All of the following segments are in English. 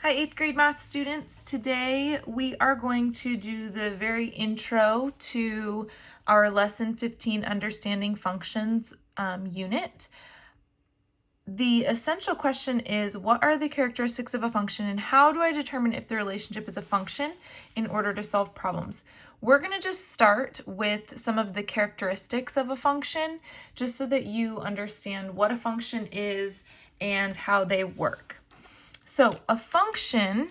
Hi, 8th grade math students. Today we are going to do the very intro to our lesson 15 understanding functions unit. The essential question is, what are the characteristics of a function and how do I determine if the relationship is a function in order to solve problems? We're going to just start with some of the characteristics of a function just so that you understand what a function is and how they work. So a function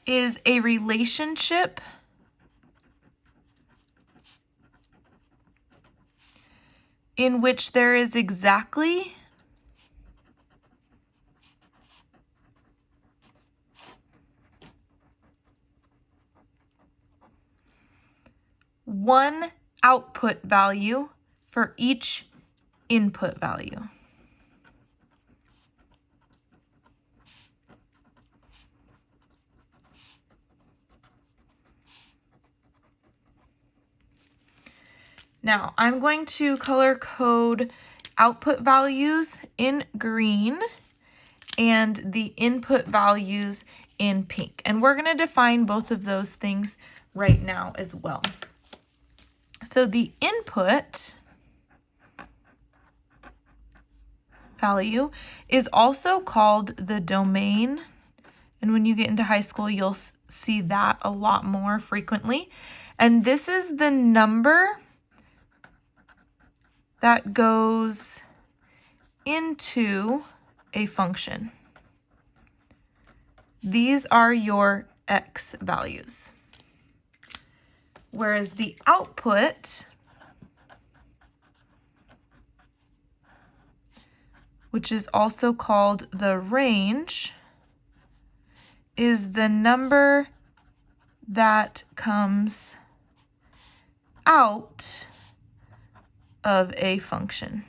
is a relationship in which there is exactly one output value for each input value. Now, I'm going to color code output values in green and the input values in pink. And we're going to define both of those things right now as well. So the input value is also called the domain. And when you get into high school, you'll see that a lot more frequently. And this is the number that goes into a function. These are your x values. Whereas the output, which is also called the range, is the number that comes out of a function.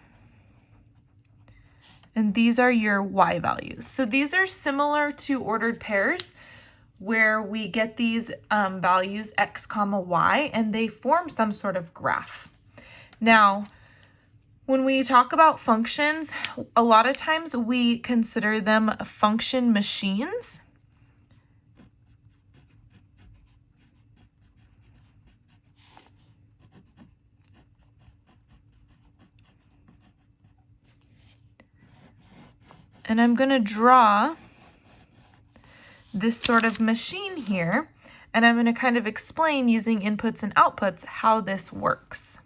And these are your y values. So these are similar to ordered pairs where we get these values x comma y and they form some sort of graph. Now, when we talk about functions, a lot of times we consider them function machines. And I'm going to draw this sort of machine here, and I'm going to kind of explain using inputs and outputs how this works.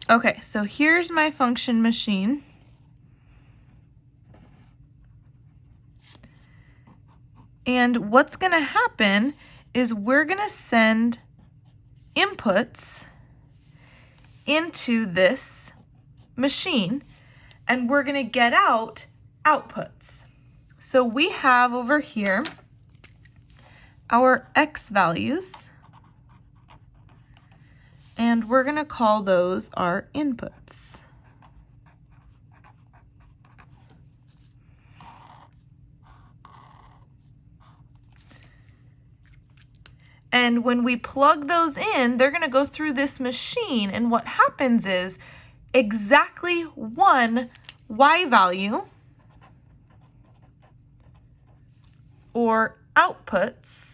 Okay, so here's my function machine. And what's going to happen is we're going to send inputs into this machine, and we're going to get out outputs. So we have over here our x values, and we're going to call those our inputs. And when we plug those in, they're going to go through this machine, and what happens is exactly one y value or outputs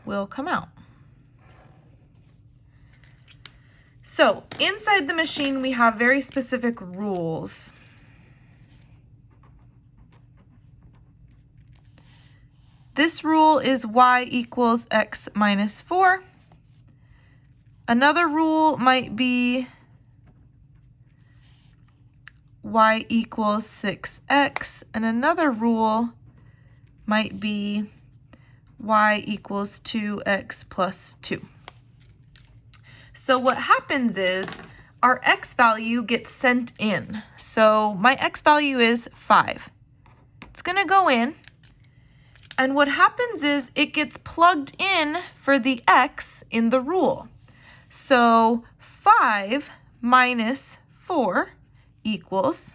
will come out. So inside the machine, we have very specific rules. This rule is y equals x minus 4. Another rule might be y equals 6x, and another rule might be y equals 2x plus 2. So what happens is our x value gets sent in. So my x value is 5. It's going to go in. And what happens is it gets plugged in for the x in the rule. So 5 minus 4 equals,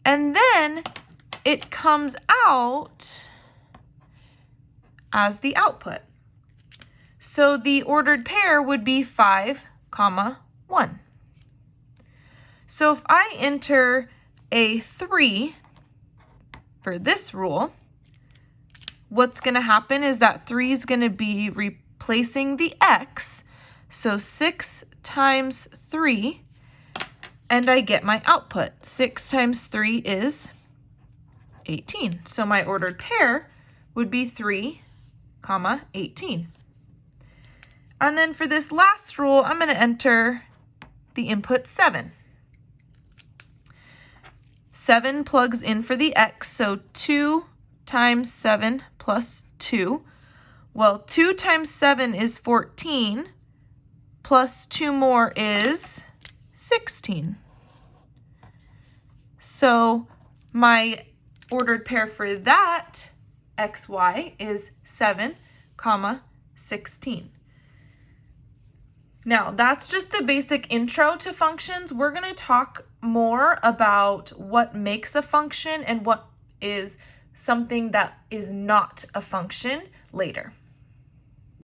and then it comes out as the output. So the ordered pair would be 5, 1. So if I enter a 3 for this rule, what's going to happen is that 3 is going to be replacing the x. So 6 times 3, and I get my output. 6 times 3 is 18. So my ordered pair would be 3, 18. And then for this last rule, I'm going to enter the input 7. 7 plugs in for the x, so 2 times 7 plus 2. Well, 2 times 7 is 14, plus 2 more is 16. So my ordered pair for that xy is 7, 16. Now, that's just the basic intro to functions. We're going to talk more about what makes a function and what is something that is not a function later.